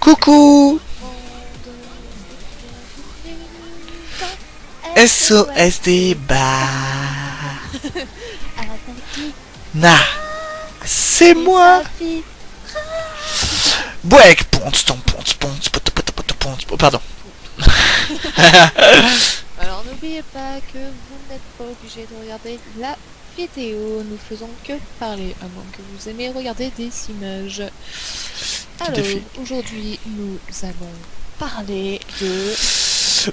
Coucou SOS des bars. Nah, c'est moi. Bouec, ponce, pardon. Alors n'oubliez pas que vous n'êtes pas obligé de regarder la vidéo, nous faisons que parler, à moins que vous aimez regarder des images. Alors, aujourd'hui, nous allons parler de...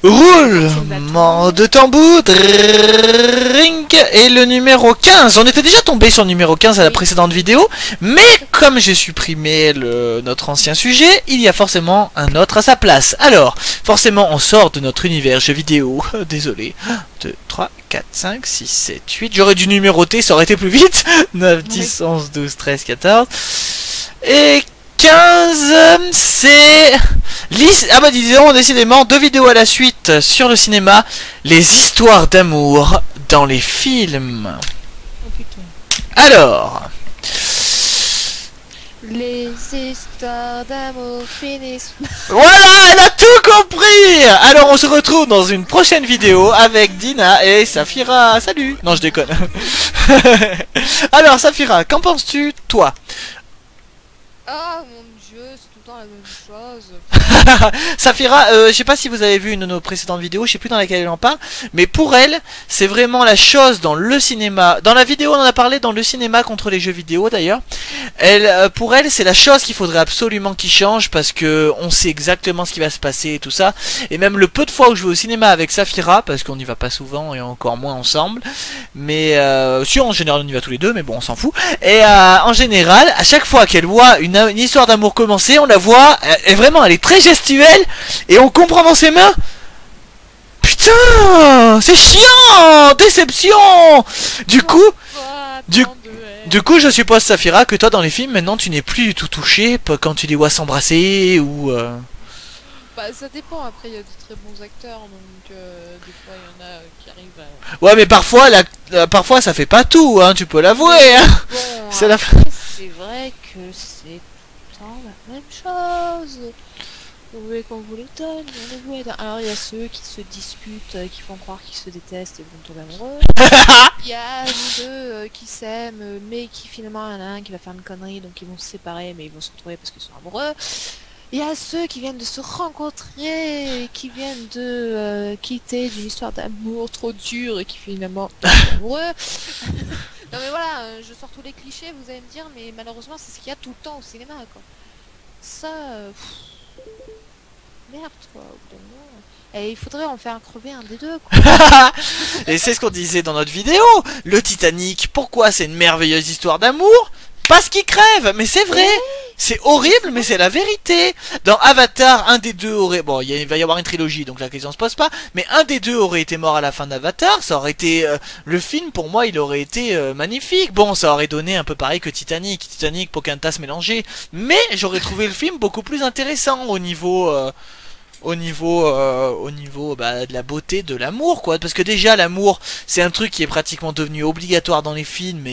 roulement de tambour, drink, et le numéro 15. On était déjà tombé sur le numéro 15 à la précédente vidéo, mais comme j'ai supprimé notre ancien sujet, il y a forcément un autre à sa place. Alors, forcément, on sort de notre univers jeux vidéo. Désolé. 1, 2, 3, 4, 5, 6, 7, 8. J'aurais dû numéroter, ça aurait été plus vite. 9, 10, 11, 12, 13, 14. Et 15, c'est... Ah bah disons décidément 2 vidéos à la suite sur le cinéma, les histoires d'amour dans les films. Oh putain. Alors... les histoires d'amour finissent... Voilà, elle a tout compris. Alors on se retrouve dans une prochaine vidéo avec Dina et Saphira. Salut. Non, je déconne. Alors Saphira, qu'en penses-tu, toi? Ah mon dieu, c'est tout le temps la même chose. Saphira, je sais pas si vous avez vu une de nos précédentes vidéos, je sais plus dans laquelle elle en parle, mais pour elle, c'est vraiment la chose dans le cinéma. Dans la vidéo, on en a parlé dans le cinéma contre les jeux vidéo d'ailleurs. Pour elle, c'est la chose qu'il faudrait absolument qu'il change parce que on sait exactement ce qui va se passer et tout ça. Et même le peu de fois où je vais au cinéma avec Saphira, parce qu'on n'y va pas souvent et encore moins ensemble, mais si en général on y va tous les deux, mais bon, on s'en fout. Et en général, à chaque fois qu'elle voit une histoire d'amour commencer, on la voit, elle est très gestuelle et on comprend dans ses mains. Putain, c'est chiant, déception. Du coup, je suppose Saphira que toi dans les films maintenant tu n'es plus du tout touché quand tu les vois s'embrasser ou. Bah ça dépend. Après il y a de très bons acteurs donc des fois il y en a qui arrivent à... Ouais mais parfois ça fait pas tout hein, tu peux l'avouer hein. Bon, c'est vrai que c'est tout le temps la même chose. Vous voulez qu'on vous les donne, on les voit. Alors il y a ceux qui se disputent, qui font croire qu'ils se détestent et vont tomber amoureux. Il y a ceux qui s'aiment mais qui finalement il y en a un qui va faire une connerie donc ils vont se séparer mais ils vont se retrouver parce qu'ils sont amoureux. Il y a ceux qui viennent de se rencontrer, qui viennent de quitter d'une histoire d'amour trop dure et qui finalement sont amoureux. Non mais voilà, je sors tous les clichés, vous allez me dire, mais malheureusement c'est ce qu'il y a tout le temps au cinéma quoi. Ça... Merde quoi, au bout d'un moment. Et il faudrait en faire crever un des deux quoi. Et c'est ce qu'on disait dans notre vidéo. Le Titanic, pourquoi c'est une merveilleuse histoire d'amour? Parce qu'il crève, mais c'est vrai. C'est horrible, mais c'est la vérité. Dans Avatar, un des deux aurait... Bon, il va y avoir une trilogie, donc la question se pose pas. Mais un des deux aurait été mort à la fin d'Avatar. Ça aurait été... le film, pour moi, il aurait été magnifique. Bon, ça aurait donné un peu pareil que Titanic. Titanic, Pocahontas mélangé. Mais j'aurais trouvé le film beaucoup plus intéressant au niveau... de la beauté de l'amour, quoi. Parce que déjà, l'amour, c'est un truc qui est pratiquement devenu obligatoire dans les films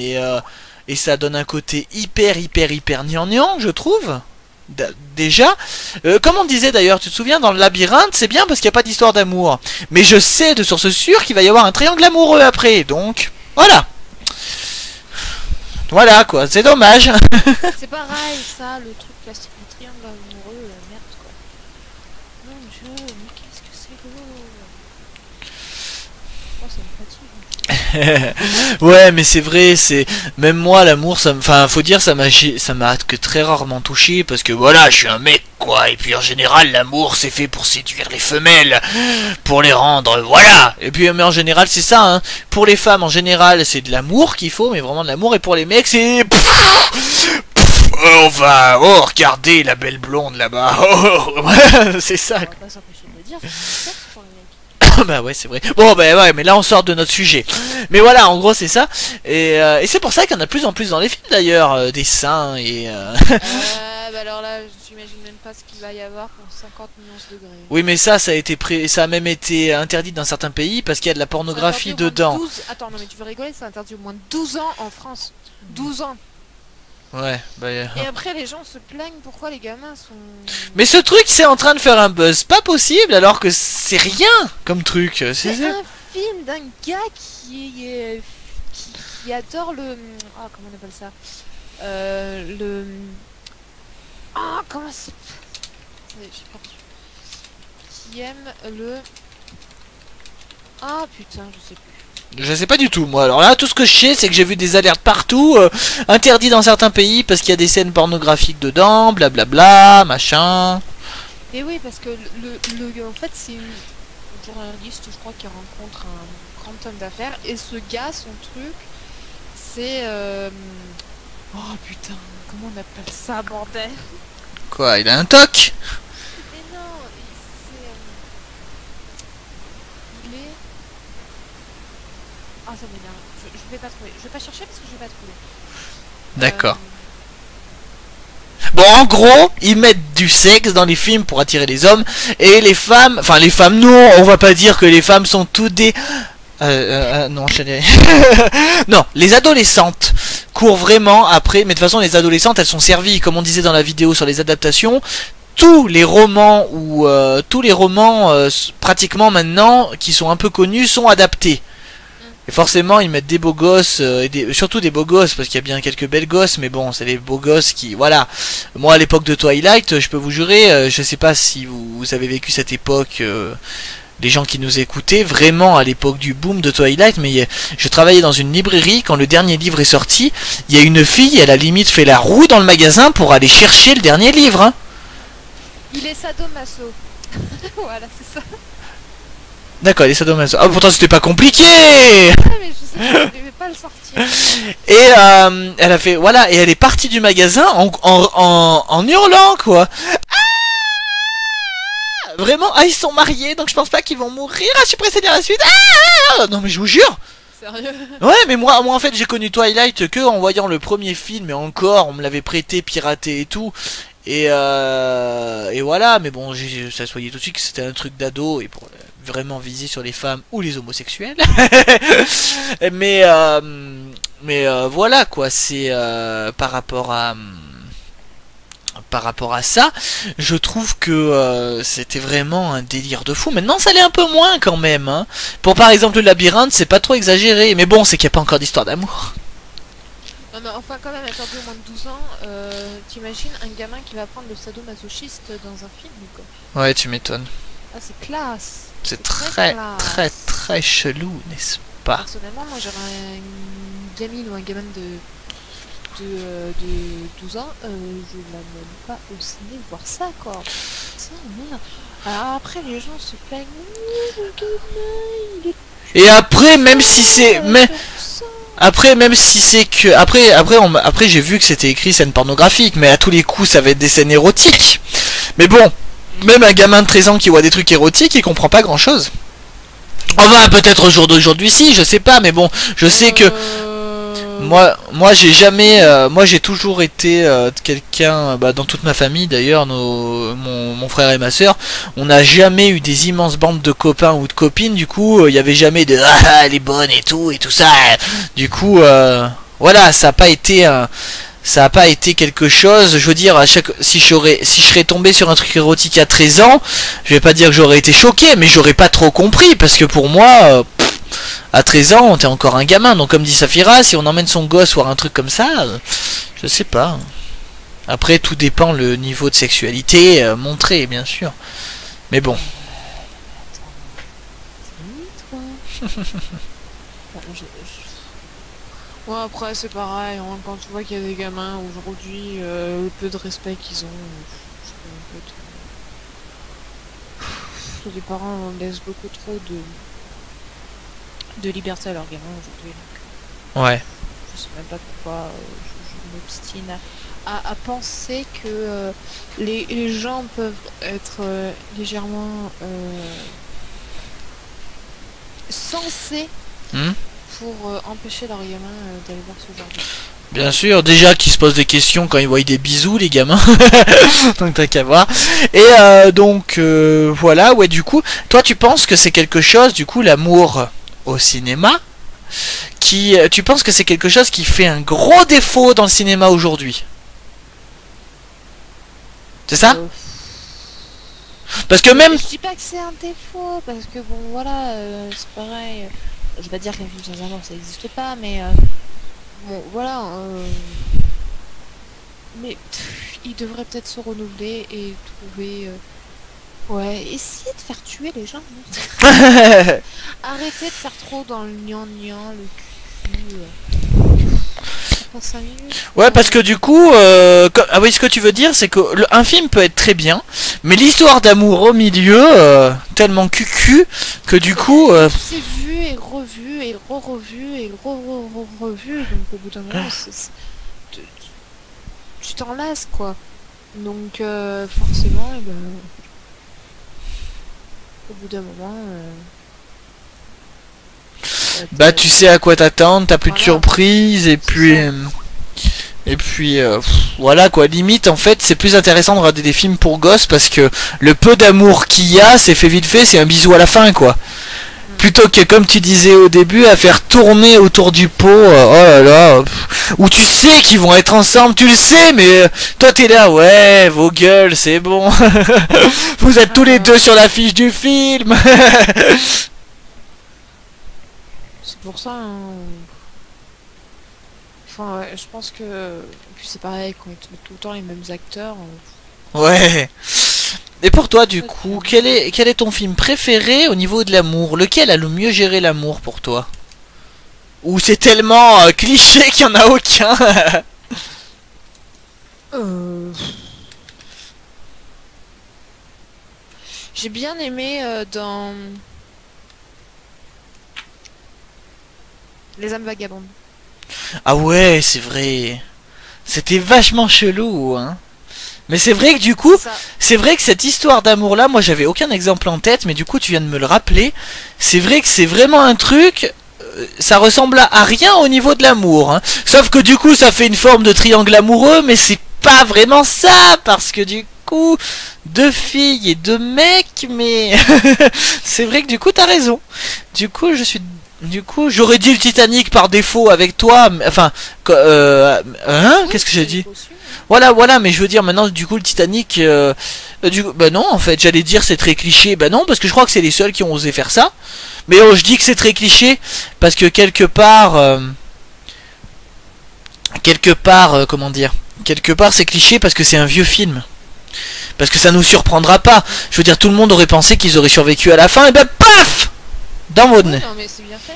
et ça donne un côté hyper gnangnan, je trouve. Déjà, comme on disait d'ailleurs, tu te souviens, dans le labyrinthe, c'est bien parce qu'il n'y a pas d'histoire d'amour. Mais je sais de source sûre qu'il va y avoir un triangle amoureux après, donc voilà. Voilà quoi, c'est dommage. C'est pareil ça, le truc classique du triangle amoureux, la merde quoi. Mon dieu, mais qu'est-ce que c'est lourd. Oh, ça me fatigue. Ouais mais c'est vrai, c'est même moi l'amour ça enfin faut dire ça m'a que très rarement touché parce que voilà je suis un mec quoi et puis en général l'amour c'est fait pour séduire les femelles pour les rendre voilà et puis mais en général c'est ça hein. Pour les femmes en général c'est de l'amour qu'il faut mais vraiment de l'amour et pour les mecs c'est On va... Oh, regardez la belle blonde là-bas. Oh, c'est ça. On va pas s'empêcher de le dire, c'est un sexe pour les mecs. Bah ouais, c'est vrai. Bon, bah ouais, mais là on sort de notre sujet. Mais voilà, en gros c'est ça. Et c'est pour ça qu'il y en a de plus en plus dans les films d'ailleurs, des seins et... Bah alors là, j'imagine même pas ce qu'il va y avoir pour 50 millions de degrés. Oui, mais ça a été ça a même été interdit dans certains pays parce qu'il y a de la pornographie dedans. 12... Attends, non mais tu veux rigoler, c'est interdit au moins de 12 ans en France. 12 ans. Ouais, bah... Et après les gens se plaignent pourquoi les gamins sont... Mais ce truc c'est en train de faire un buzz pas possible alors que c'est rien comme truc. C'est un film d'un gars qui adore le... Ah, comment on appelle ça le... Ah, comment c'est... J'ai perdu. Qui aime le... Ah putain, je sais plus. Je sais pas du tout moi. Alors là tout ce que je sais c'est que j'ai vu des alertes partout, interdits dans certains pays parce qu'il y a des scènes pornographiques dedans, blablabla, machin. Et oui parce que en fait c'est une journaliste je crois qui rencontre un grand homme d'affaires et ce gars son truc c'est oh putain comment on appelle ça bordel. Quoi, il a un toc? Mais non, il est... Ah ça m'énerve, je vais pas trouver, je vais pas chercher parce que je vais pas trouver. D'accord. Bon, en gros, ils mettent du sexe dans les films pour attirer les hommes et les femmes, enfin les femmes non, on va pas dire que les femmes sont toutes des... non, je dirais... non, les adolescentes courent vraiment après, mais de toute façon les adolescentes elles sont servies, comme on disait dans la vidéo sur les adaptations, tous les romans ou pratiquement maintenant qui sont un peu connus sont adaptés. Et forcément ils mettent des beaux gosses, surtout des beaux gosses, parce qu'il y a bien quelques belles gosses, mais bon, c'est les beaux gosses qui... Voilà. Moi à l'époque de Twilight, je peux vous jurer, je sais pas si vous avez vécu cette époque, les gens qui nous écoutaient, vraiment à l'époque du boom de Twilight, mais je travaillais dans une librairie, quand le dernier livre est sorti, il y a une fille, elle a limite fait la roue dans le magasin pour aller chercher le dernier livre. Hein. Il est sadomaso. Voilà, c'est ça. D'accord, les sadomaso. Ah, pourtant c'était pas compliqué. Ouais, mais je sais pas, je vais pas le sortir. Et elle a fait, voilà, et elle est partie du magasin en hurlant, quoi. Ah, vraiment, ah, ils sont mariés, donc je pense pas qu'ils vont mourir. Ah, je suis pressé de lire la suite. Ah, non, mais je vous jure. Sérieux? Ouais, mais moi en fait, j'ai connu Twilight que en voyant le premier film, et encore, on me l'avait prêté, piraté et tout. Et voilà, mais bon, ça se voyait tout de suite que c'était un truc d'ado et pour vraiment viser sur les femmes ou les homosexuels. mais voilà quoi, c'est par rapport à ça, je trouve que c'était vraiment un délire de fou. Maintenant, ça l'est un peu moins quand même. Hein. Pour par exemple le labyrinthe, c'est pas trop exagéré, mais bon, c'est qu'il n'y a pas encore d'histoire d'amour. Non, mais enfin, quand même, attendez au moins de 12 ans, t'imagines un gamin qui va prendre le sadomasochiste dans un film ou quoi? Ouais, tu m'étonnes. Ah, c'est classe. C'est très chelou, n'est-ce pas? Personnellement, moi j'aurais une gamine ou un gamin de 12 ans, je l'amène pas au ciné voir ça, quoi. Ça, merde. Alors après, les gens se plaignent. Le gamin, il est... Et après, même si c'est... Après, même si c'est que... Après j'ai vu que c'était écrit scène pornographique, mais à tous les coups, ça va être des scènes érotiques. Mais bon, même un gamin de 13 ans qui voit des trucs érotiques, il comprend pas grand-chose. Enfin, peut-être au jour d'aujourd'hui, si, je sais pas, mais bon, je sais que... Moi j'ai jamais, moi j'ai toujours été quelqu'un, dans toute ma famille d'ailleurs, mon frère et ma soeur, on n'a jamais eu des immenses bandes de copains ou de copines, du coup il n'y avait jamais de ah elle est bonne et tout ça, du coup voilà, ça a pas été quelque chose, je veux dire, si je serais tombé sur un truc érotique à 13 ans, je vais pas dire que j'aurais été choqué, mais j'aurais pas trop compris, parce que pour moi, à 13 ans, t'es encore un gamin, donc comme dit Saphira, si on emmène son gosse voir un truc comme ça, je sais pas. Après, tout dépend le niveau de sexualité montré, bien sûr. Mais bon. Ouais, après c'est pareil, hein, quand tu vois qu'il y a des gamins aujourd'hui, le peu de respect qu'ils ont, les parents laissent beaucoup trop de liberté à leurs gamins aujourd'hui. Ouais. Je sais même pas pourquoi, m'obstine à penser que les gens peuvent être légèrement sensés pour empêcher leur gamin d'aller voir ce genre de choses. Bien sûr, déjà qu'ils se posent des questions quand ils voient des bisous, les gamins. Donc t'as qu'à voir. Et donc voilà, ouais, du coup, toi tu penses que c'est quelque chose, du coup, l'amour au cinéma, tu penses que c'est quelque chose qui fait un gros défaut dans le cinéma aujourd'hui? C'est ça? Parce que même... Je dis pas que c'est un défaut, parce que bon, voilà, c'est pareil. Je vais pas dire qu'un film sans amour ça n'existe pas, mais bon, voilà. Mais il devrait peut-être se renouveler et trouver. Ouais, essayer de faire tuer les gens. Arrêtez de faire trop dans le gnangnan, le cul. 5 minutes. Ouais, parce que du coup, ah oui, ce que tu veux dire, c'est que un film peut être très bien, mais l'histoire d'amour au milieu, tellement cucu, que du coup... C'est vu et revu et re-revu et re-revu, donc au bout d'un moment, tu t'en lasses, quoi. Donc, forcément, et ben, au bout d'un moment... bah, tu sais à quoi t'attendre, t'as plus de voilà. surprise, et puis... voilà quoi, limite en fait c'est plus intéressant de regarder des films pour gosses parce que le peu d'amour qu'il y a c'est fait vite fait, c'est un bisou à la fin quoi. Plutôt que comme tu disais au début à faire tourner autour du pot, oh là là, où tu sais qu'ils vont être ensemble, tu le sais mais toi t'es là, ouais vos gueules c'est bon, vous êtes tous les deux sur l'affiche du film. C'est pour ça... Hein. Enfin, ouais, je pense que... Puis c'est pareil, quand ils mettent tout le temps les mêmes acteurs... Ouais. Et pour toi, du coup, quel est ton film préféré au niveau de l'amour? Lequel a le mieux géré l'amour pour toi? Ou c'est tellement cliché qu'il n'y en a aucun? J'ai bien aimé dans... Les âmes vagabondes. Ah ouais, c'est vrai. C'était vachement chelou, hein. Mais c'est vrai que du coup, c'est vrai que cette histoire d'amour là, moi j'avais aucun exemple en tête, mais du coup tu viens de me le rappeler. C'est vrai que c'est vraiment un truc, ça ressemble à rien au niveau de l'amour, hein. Sauf que du coup ça fait une forme de triangle amoureux, mais c'est pas vraiment ça, parce que du coup, deux filles et deux mecs, mais c'est vrai que du coup t'as raison. Du coup, j'aurais dit le Titanic par défaut avec toi, mais, enfin, Oui, qu'est-ce que j'ai dit? aussi, hein. Voilà, mais je veux dire maintenant, du coup, le Titanic, bah non, en fait, j'allais dire c'est très cliché, bah non, parce que je crois que c'est les seuls qui ont osé faire ça. Mais je dis que c'est très cliché parce que quelque part, comment dire, quelque part c'est cliché parce que c'est un vieux film. Parce que ça nous surprendra pas. Je veux dire, tout le monde aurait pensé qu'ils auraient survécu à la fin, et ben paf, dans votre nez. Non mais c'est bien fait.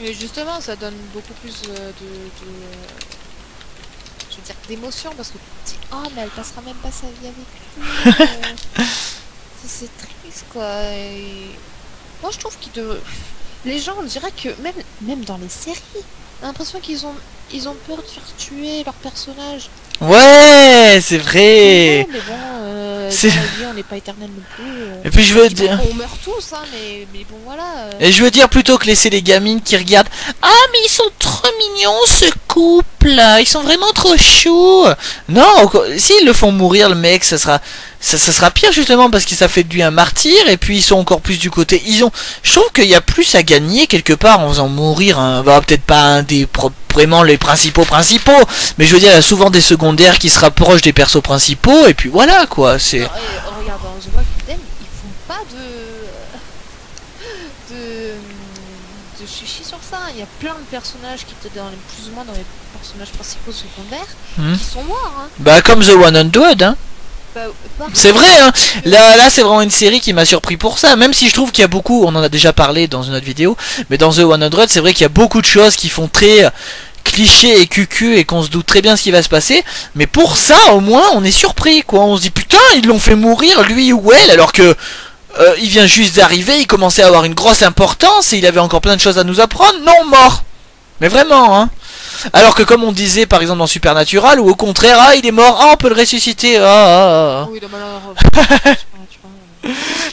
Mais justement, ça donne beaucoup plus je veux dire, d'émotion parce que tu te dis, oh mais elle passera même pas sa vie avec lui. C'est triste quoi. Et... Moi je trouve les gens, on dirait que même dans les séries, on a l'impression qu'ils ont peur de faire tuer leur personnage. Ouais, c'est vrai. Mais bon, dans la vie, on n'est pas éternel non plus. Et puis je veux dire... On meurt tous, hein, mais bon, voilà. Et je veux dire, plutôt que laisser les gamines qui regardent, ah mais ils sont trop mignons ce couple, ils sont vraiment trop choux. Non, s'ils le font mourir le mec, ça sera pire justement parce que ça fait de lui un martyr. Et puis ils sont encore plus du côté, je trouve qu'il y a plus à gagner quelque part en faisant mourir peut-être pas un des vraiment les principaux, mais je veux dire il y a souvent des secondaires qui se rapprochent des persos principaux. Et puis voilà quoi, c'est... Regarde, dans The Walking Dead, ils font pas de chichi sur ça. Il y a plein de personnages qui étaient plus ou moins dans les personnages principaux secondaires qui sont morts. Hein. Bah comme The 100, hein. C'est vrai, hein. Là c'est vraiment une série qui m'a surpris pour ça. Même si je trouve qu'il y a beaucoup, on en a déjà parlé dans une autre vidéo, mais dans The 100, c'est vrai qu'il y a beaucoup de choses qui font très cliché et cucu et qu'on se doute très bien ce qui va se passer. Mais pour ça, au moins, on est surpris, quoi. On se dit putain, ils l'ont fait mourir lui ou elle, alors que il vient juste d'arriver, il commençait à avoir une grosse importance et il avait encore plein de choses à nous apprendre. Non, mort. Mais vraiment, hein. Alors que comme on disait par exemple dans Supernatural, ou au contraire, ah il est mort, ah on peut le ressusciter, Oui, non, mais alors,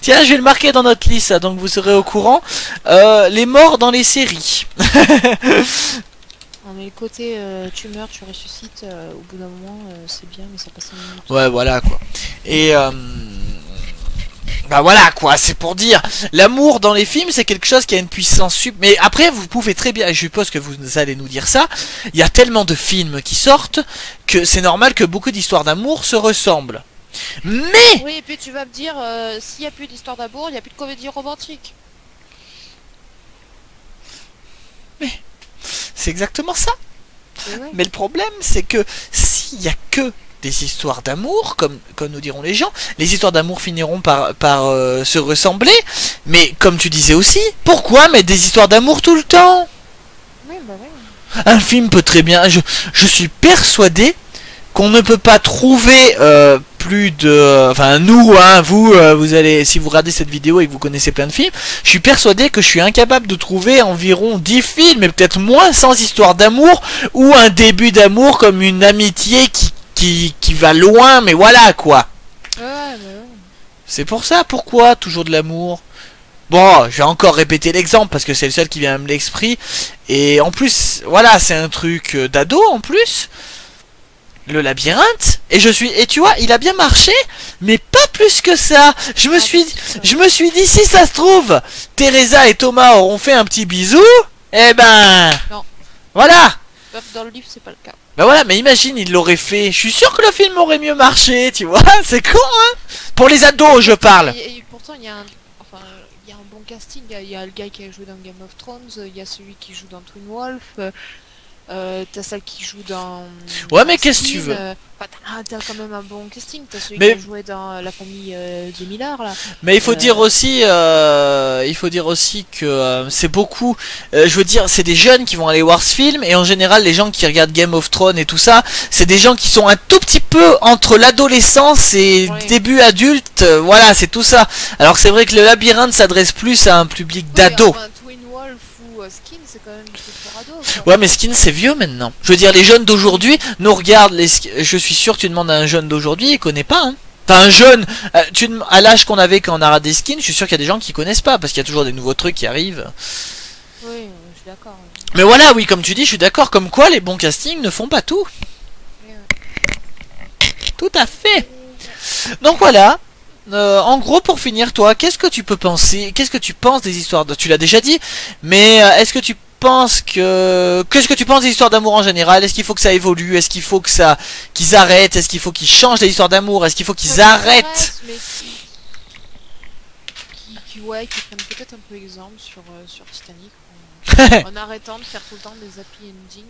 Tiens, je vais le marquer dans notre liste, ça, donc vous serez au courant. Les morts dans les séries. non, mais le côté tu meurs, tu ressuscites, au bout d'un moment, c'est bien, mais ça passe 5 minutes. Ouais, voilà quoi. Et bah voilà quoi, c'est pour dire, l'amour dans les films c'est quelque chose qui a une puissance mais après vous pouvez très bien, je suppose que vous allez nous dire ça, il y a tellement de films qui sortent que c'est normal que beaucoup d'histoires d'amour se ressemblent. Mais Oui, et puis tu vas me dire, s'il n'y a plus d'histoire d'amour, il n'y a plus de comédie romantique. c'est exactement ça. Et ouais. Mais le problème c'est que s'il y a que des histoires d'amour, comme nous diront les gens, les histoires d'amour finiront par se ressembler. Mais comme tu disais aussi, pourquoi mettre des histoires d'amour tout le temps? Oui, bah oui. Un film peut très bien... Je suis persuadé qu'on ne peut pas trouver plus de... Enfin, nous, hein, vous allez... Si vous regardez cette vidéo et que vous connaissez plein de films, je suis persuadé que je suis incapable de trouver environ 10 films, et peut-être moins, sans histoire d'amour, ou un début d'amour comme une amitié qui va loin, mais voilà, quoi. Ouais, bah ouais. C'est pour ça, pourquoi toujours de l'amour? Bon, je vais encore répéter l'exemple parce que c'est le seul qui vient à me l'esprit. Et en plus, voilà, c'est un truc d'ado en plus. Le labyrinthe. Et tu vois, il a bien marché, mais pas plus que ça. Je me suis dit, si ça se trouve, Teresa et Thomas auront fait un petit bisou. Eh ben, Non. voilà. Dans le livre, c'est pas le cas. Bah voilà, mais imagine, il l'aurait fait. Je suis sûr que le film aurait mieux marché, tu vois. C'est con, hein. Pour les ados, je parle. Et pourtant, il y a un... Enfin, il y a un bon casting. Il y a le gars qui a joué dans Game of Thrones, il y a celui qui joue dans Twin Wolf, t'as celle qui joue dans... Ouais, mais qu'est-ce que tu veux? Enfin, t'as quand même un bon casting. T'as celui Mais... qui a joué dans La famille de Miller, là. Mais il faut dire aussi, que c'est beaucoup. Je veux dire, c'est des jeunes qui vont aller voir ce film, et en général, les gens qui regardent Game of Thrones et tout ça, c'est des gens qui sont un tout petit peu entre l'adolescence et Oui. début adulte. Voilà, c'est tout ça. Alors c'est vrai que le labyrinthe s'adresse plus à un public d'ados. Enfin, Twin Wolf ou Skin, c'est quand même du truc pour ados, quoi. Ouais, mais Skin c'est vieux maintenant. Je veux dire, les jeunes d'aujourd'hui nous regardent. Je suis sûr que tu demandes à un jeune d'aujourd'hui, il connaît pas. Hein. Enfin, un jeune, à l'âge qu'on avait quand on a regardé Skin, je suis sûr qu'il y a des gens qui connaissent pas parce qu'il y a toujours des nouveaux trucs qui arrivent. Oui, je suis d'accord. Mais voilà, oui, comme tu dis, je suis d'accord. Comme quoi, les bons castings ne font pas tout. Tout à fait. Donc voilà. En gros, pour finir, toi, qu'est-ce que tu peux penser? Qu'est-ce que tu penses des histoires tu l'as déjà dit, mais est-ce que tu penses que... Qu'est-ce que tu penses des histoires d'amour en général? Est-ce qu'il faut que ça évolue? Est-ce qu'il faut que ça... qu'ils arrêtent? Est-ce qu'il faut qu'ils changent les histoires d'amour? Est-ce qu'il faut qu'ils arrêtent? Mais qui prennent peut-être un peu exemple sur Titanic en arrêtant de faire tout le temps des happy endings.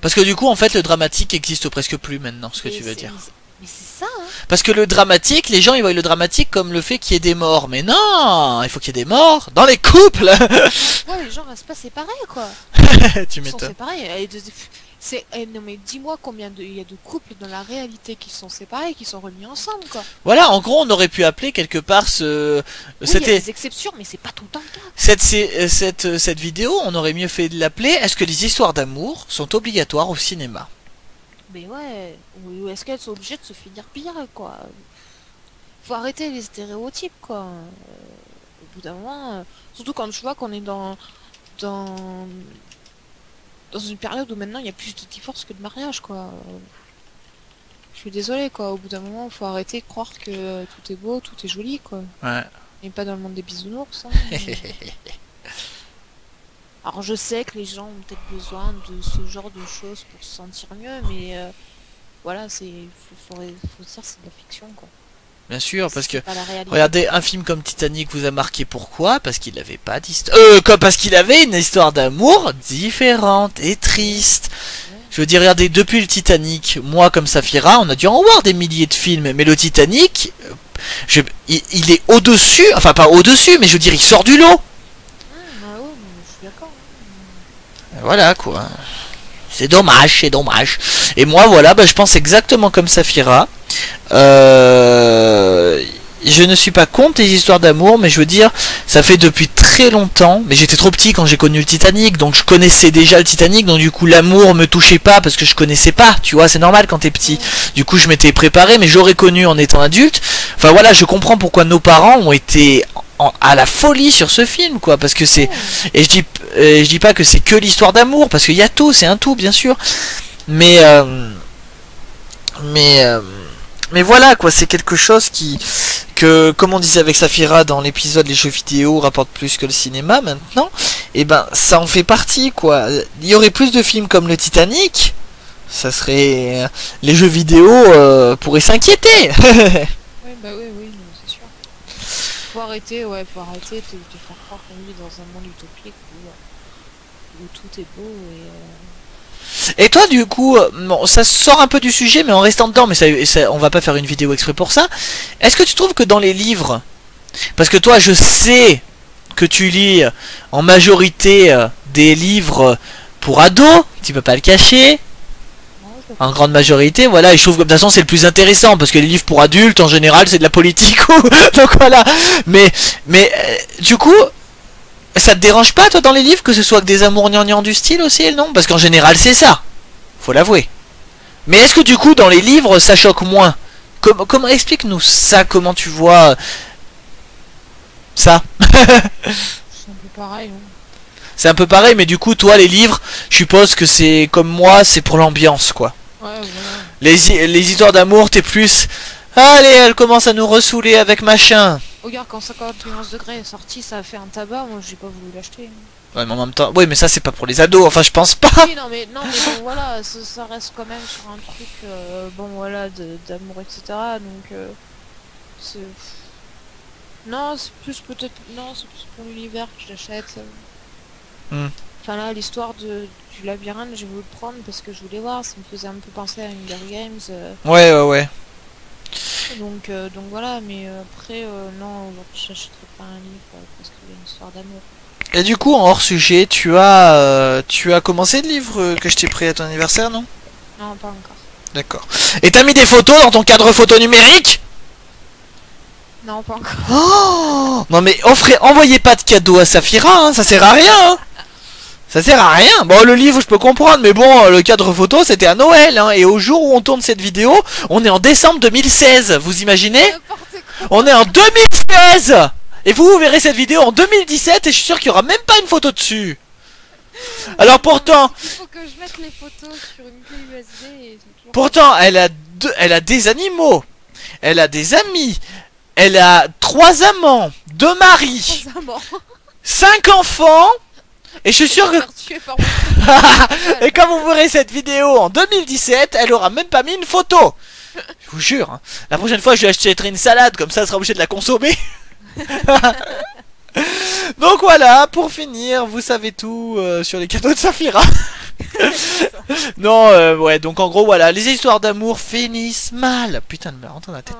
Parce que du coup, en fait, le dramatique existe presque plus maintenant, ce que tu veux dire. Mais c'est ça, hein. Parce que le dramatique, les gens ils voient le dramatique comme le fait qu'il y ait des morts. Mais non, il faut qu'il y ait des morts dans les couples. Ouais, les gens restent pas séparés, quoi. Tu Ils sont m'étonnes. séparés. Non mais dis-moi combien il y a de couples dans la réalité qui sont séparés, qui sont remis ensemble, quoi. Voilà, en gros, on aurait pu appeler quelque part ce... Oui, il y a des exceptions, mais c'est pas tout le temps le cas. Cette vidéo, on aurait mieux fait de l'appeler Est-ce que les histoires d'amour sont obligatoires au cinéma? Mais ouais, ou est-ce qu'elles sont obligées de se finir pire, quoi. Faut arrêter les stéréotypes, quoi. Au bout d'un moment, surtout quand je vois qu'on est dans une période où maintenant il y a plus de divorce que de mariage, quoi. Je suis désolée, quoi. Au bout d'un moment, faut arrêter de croire que tout est beau, tout est joli, quoi. Ouais. Et pas dans le monde des bisounours, hein. Alors je sais que les gens ont peut-être besoin de ce genre de choses pour se sentir mieux, mais voilà, faut dire c'est de la fiction, quoi. Bien sûr, parce que... C'est pas la réalité. Regardez, un film comme Titanic vous a marqué, pourquoi? Parce qu'il n'avait pas d'histoire... parce qu'il avait une histoire d'amour différente et triste. Je veux dire, regardez, depuis le Titanic, moi comme Saphira, on a dû en voir des milliers de films, mais le Titanic, il est au-dessus, enfin pas au-dessus, mais je veux dire, il sort du lot. Ah ouais, mais je suis d'accord. Voilà, quoi. C'est dommage, c'est dommage. Et moi, voilà, bah, je pense exactement comme Saphira. je ne suis pas contre les histoires d'amour, mais je veux dire, ça fait depuis très longtemps, mais j'étais trop petit quand j'ai connu le Titanic, donc je connaissais déjà le Titanic, donc du coup l'amour me touchait pas parce que je connaissais pas, tu vois, c'est normal quand t'es petit. Du coup je m'étais préparé, mais j'aurais connu en étant adulte. Enfin voilà, je comprends pourquoi nos parents ont été à la folie sur ce film, quoi, parce que c'est... Et je dis pas que c'est que l'histoire d'amour, parce qu'il y a tout, c'est un tout, bien sûr. Mais voilà, quoi, c'est quelque chose que, comme on disait avec Saphira dans l'épisode, les jeux vidéo rapportent plus que le cinéma maintenant, et ben ça en fait partie, quoi. Il y aurait plus de films comme le Titanic, ça serait... Les jeux vidéo pourraient s'inquiéter. Oui, bah oui, non, c'est sûr. Faut arrêter de faire croire qu'on vit dans un monde utopique où tout est beau Et toi, du coup, bon, ça sort un peu du sujet, mais en restant dedans, mais on va pas faire une vidéo exprès pour ça. Est-ce que tu trouves que dans les livres, parce que toi, je sais que tu lis en majorité des livres pour ados, tu peux pas le cacher, en grande majorité, voilà, et je trouve que de toute façon c'est le plus intéressant, parce que les livres pour adultes, en général, c'est de la politique, donc voilà. Mais du coup... Ça te dérange pas, toi, dans les livres, que ce soit que des amours gnangnang du style aussi, non? Parce qu'en général, c'est ça. Faut l'avouer. Mais est-ce que, du coup, dans les livres, ça choque moins? Comment explique-nous ça? Comment tu vois ça? C'est un peu pareil. C'est un peu pareil, mais du coup, toi, les livres, je suppose que c'est comme moi, c'est pour l'ambiance, quoi. Ouais, voilà. Les histoires d'amour, t'es plus... Allez, elle commence à nous ressouler avec machin. Regarde, quand 51 degrés est sorti, ça a fait un tabac, moi j'ai pas voulu l'acheter. Ouais, mais en même temps... Oui, mais ça, c'est pas pour les ados, enfin, je pense pas. Oui, non, mais bon, voilà, ça reste quand même sur un truc, bon, voilà, d'amour, etc. Donc, c'est... Non, c'est plus peut-être... Non, c'est plus pour l'univers que je l'achète. Enfin là, l'histoire du labyrinthe, j'ai voulu le prendre parce que je voulais voir, ça me faisait un peu penser à Hunger Games. Ouais. Donc voilà, mais après, non, j'achèterai pas un livre parce qu'il y a une histoire d'amour. Et du coup, en hors sujet, tu as commencé le livre que je t'ai pris à ton anniversaire, non? Non, pas encore. D'accord. Et t'as mis des photos dans ton cadre photo numérique? Non, pas encore. Oh non mais envoyez pas de cadeau à Saphira, hein, ça sert à rien. Hein. Ça sert à rien. Bon, le livre, je peux comprendre, mais bon, le cadre photo, c'était à Noël, hein, et au jour où on tourne cette vidéo, on est en décembre 2016. Vous imaginez? On est en 2016. Et vous verrez cette vidéo en 2017, et je suis sûr qu'il y aura même pas une photo dessus. Alors pourtant... Il faut que je mette les photos sur une clé USB et toujours... Pourtant, elle a des animaux, elle a des amis, elle a 3 amants, 2 maris, 5 enfants, et je suis sûr que... Et quand vous verrez cette vidéo en 2017, elle aura même pas mis une photo. Je vous jure, hein. La prochaine fois je lui achèterai une salade, comme ça elle sera obligée de la consommer. Donc voilà, pour finir, vous savez tout sur les cadeaux de Saphira. Non, ouais, donc en gros, voilà, les histoires d'amour finissent mal. Putain, de me rentre dans la tête.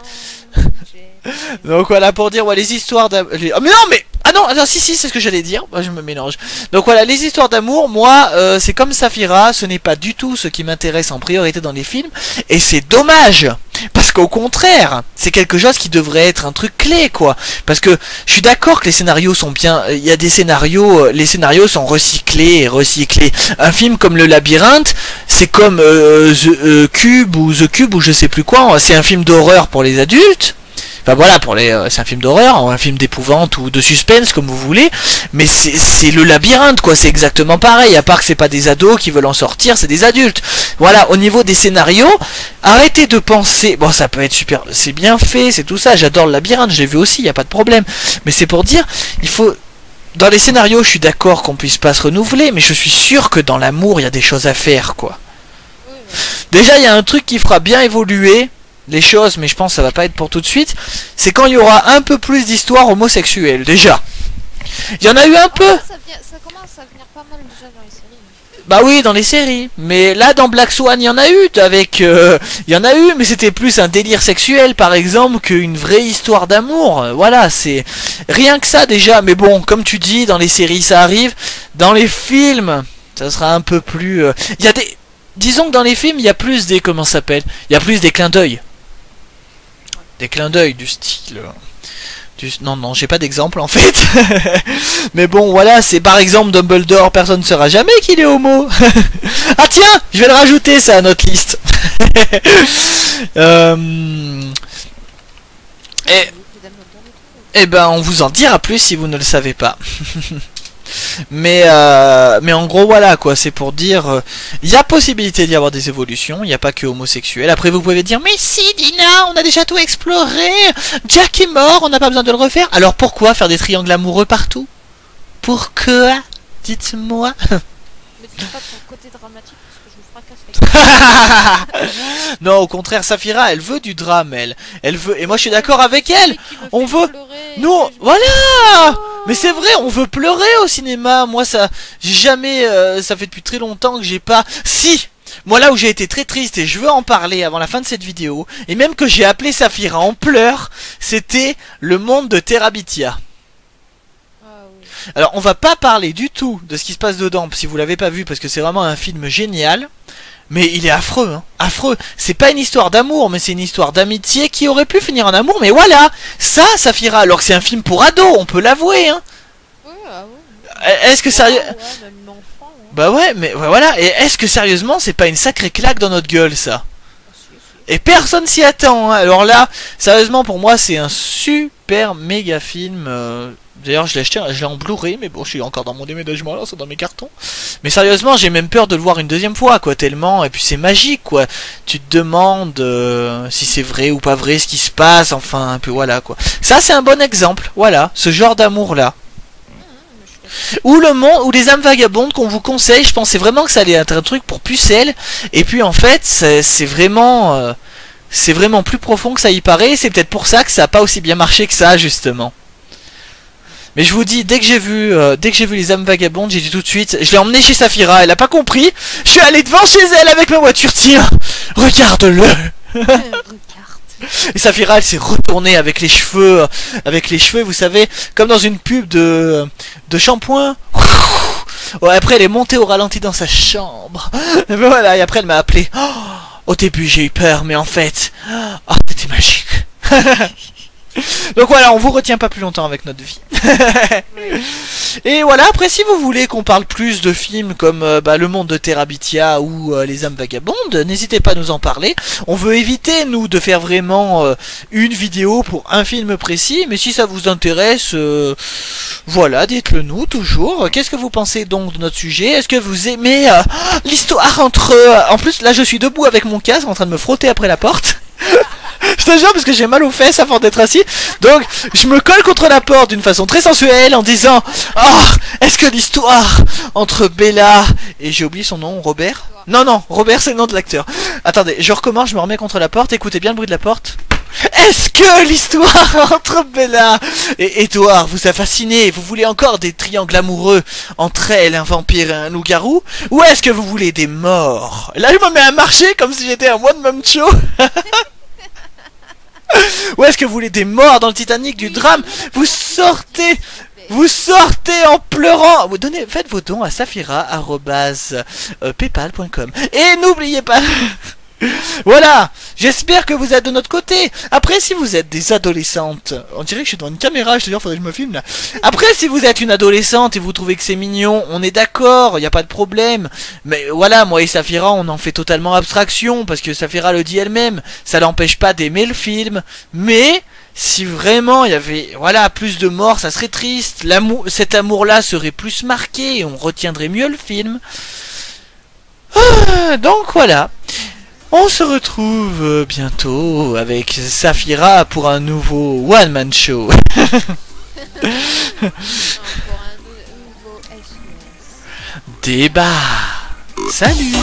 Donc voilà, pour dire, ouais, les histoires d'amour... Oh, mais non, mais... Ah non, si, c'est ce que j'allais dire, je me mélange. Donc voilà, les histoires d'amour, moi, c'est comme Saphira, ce n'est pas du tout ce qui m'intéresse en priorité dans les films. Et c'est dommage, parce qu'au contraire, c'est quelque chose qui devrait être un truc clé, quoi. Parce que je suis d'accord que les scénarios sont bien... Il y a des scénarios, les scénarios sont recyclés et recyclés. Un film comme Le Labyrinthe, c'est comme The Cube ou je sais plus quoi, c'est un film d'horreur pour les adultes. Enfin voilà, c'est un film d'horreur, un film d'épouvante ou de suspense comme vous voulez, mais c'est le labyrinthe, quoi, c'est exactement pareil, à part que c'est pas des ados qui veulent en sortir, c'est des adultes. Voilà, au niveau des scénarios, arrêtez de penser, bon ça peut être super, c'est bien fait, c'est tout ça, j'adore le labyrinthe, je l'ai vu aussi, y a pas de problème, mais c'est pour dire, il faut... Dans les scénarios, je suis d'accord qu'on puisse pas se renouveler, mais je suis sûr que dans l'amour, il y a des choses à faire, quoi. Déjà, il y a un truc qui fera bien évoluer les choses, mais je pense que ça va pas être pour tout de suite, c'est quand il y aura un peu plus d'histoires homosexuelles, déjà. Il y en a eu un peu. Ça commence à venir pas mal déjà dans les séries. Bah oui, dans les séries. Mais là, dans Black Swan, il y en a eu, il y en a eu, mais c'était plus un délire sexuel, par exemple, qu'une vraie histoire d'amour. Voilà, c'est rien que ça, déjà. Mais bon, comme tu dis, dans les séries, ça arrive. Dans les films, ça sera un peu plus... Il y a des... Disons que dans les films, il y a plus des... Comment ça s'appelle? Il y a plus des clins d'œil. Des clins d'œil du style... Non, non, j'ai pas d'exemple en fait. Mais bon, voilà, c'est par exemple Dumbledore, personne ne saura jamais qu'il est homo. Ah tiens, je vais le rajouter ça à notre liste. Et ben, on vous en dira plus si vous ne le savez pas. Mais en gros voilà quoi, c'est pour dire il y a possibilité d'y avoir des évolutions, il n'y a pas que homosexuel. Après vous pouvez dire mais si Dina, on a déjà tout exploré, Jack est mort, on n'a pas besoin de le refaire. Alors pourquoi faire des triangles amoureux partout? Pourquoi? Dites-moi. Mais c'est pas ton côté dramatique parce que je vous fracasse avec Non, au contraire, Saphira elle veut du drame, elle veut, et moi je suis d'accord avec elle. On veut, nous, voilà. Mais c'est vrai, on veut pleurer au cinéma. Moi ça, j'ai jamais, ça fait depuis très longtemps que j'ai pas... Si, moi là où j'ai été très triste et je veux en parler avant la fin de cette vidéo, et même que j'ai appelé Saphira en pleurs, c'était Le Monde de Terabithia. Alors on va pas parler du tout de ce qui se passe dedans si vous l'avez pas vu, parce que c'est vraiment un film génial. Mais il est affreux, hein, affreux. C'est pas une histoire d'amour, mais c'est une histoire d'amitié qui aurait pu finir en amour. Mais voilà, ça, Saphira, alors que c'est un film pour ados, on peut l'avouer, hein. Oui, ah ouais. Est-ce que sérieux... Ouais, même enfant, hein. Bah ouais, mais ouais, voilà. Et est-ce que sérieusement, c'est pas une sacrée claque dans notre gueule, ça? Et personne s'y attend, hein. Alors là, sérieusement, pour moi, c'est un super méga film. D'ailleurs, je l'ai acheté, je l'ai en Blu-ray, mais bon, je suis encore dans mon déménagement là, c'est dans mes cartons. Mais sérieusement, j'ai même peur de le voir une deuxième fois, quoi, tellement. Et puis c'est magique, quoi. Tu te demandes si c'est vrai ou pas vrai ce qui se passe, enfin, un peu, voilà, quoi. Ça, c'est un bon exemple, voilà, ce genre d'amour-là. Ou le monde, ou les âmes vagabondes qu'on vous conseille, je pensais vraiment que ça allait être un truc pour pucelle. Et puis en fait, c'est vraiment plus profond que ça y paraît. C'est peut-être pour ça que ça n'a pas aussi bien marché que ça, justement. Mais je vous dis, dès que j'ai vu les âmes vagabondes, j'ai dit tout de suite, je l'ai emmené chez Saphira, elle a pas compris. Je suis allé devant chez elle avec ma voiture, tiens, regarde-le. Et Saphira, elle s'est retournée avec les cheveux, vous savez, comme dans une pub de shampoing. Ouais, après elle est montée au ralenti dans sa chambre. Et ben voilà, et après elle m'a appelé. Oh, au début j'ai eu peur, mais en fait, oh, c'était magique. Donc voilà, on vous retient pas plus longtemps avec notre vie. Et voilà, après si vous voulez qu'on parle plus de films comme Le Monde de Terabithia ou Les âmes vagabondes, n'hésitez pas à nous en parler. On veut éviter, nous, de faire vraiment une vidéo pour un film précis, mais si ça vous intéresse, voilà, dites-le nous toujours. Qu'est-ce que vous pensez donc de notre sujet? Est-ce que vous aimez l'histoire entre... En plus, là je suis debout avec mon casque en train de me frotter après la porte. Je te jure, parce que j'ai mal aux fesses avant d'être assis. Donc je me colle contre la porte d'une façon très sensuelle en disant oh, est-ce que l'histoire entre Bella et j'ai oublié son nom, Robert? Non, non, Robert c'est le nom de l'acteur. Attendez, je recommence, je me remets contre la porte. Écoutez bien le bruit de la porte. Est-ce que l'histoire entre Bella et Edward vous a fasciné? Vous voulez encore des triangles amoureux entre elle, un vampire et un loup-garou? Ou est-ce que vous voulez des morts? Là je me mets à marcher comme si j'étais un one-man show. Ou est-ce que vous voulez des morts dans le Titanic du drame? Vous sortez en pleurant. Vous donnez, faites vos dons à saphira@paypal.com. Et n'oubliez pas. Voilà, j'espère que vous êtes de notre côté. Après, si vous êtes des adolescentes, on dirait que je suis devant une caméra, je te dis, faudrait que je me filme là. Après, si vous êtes une adolescente et vous trouvez que c'est mignon, on est d'accord, il n'y a pas de problème. Mais voilà, moi et Saphira, on en fait totalement abstraction, parce que Saphira le dit elle-même, ça l'empêche pas d'aimer le film. Mais si vraiment il y avait, voilà, plus de morts, ça serait triste. Cet amour-là serait plus marqué et on retiendrait mieux le film. Donc voilà. On se retrouve bientôt avec Saphira pour un nouveau one-man show. Pour un nouveau SOS. Débat. Salut.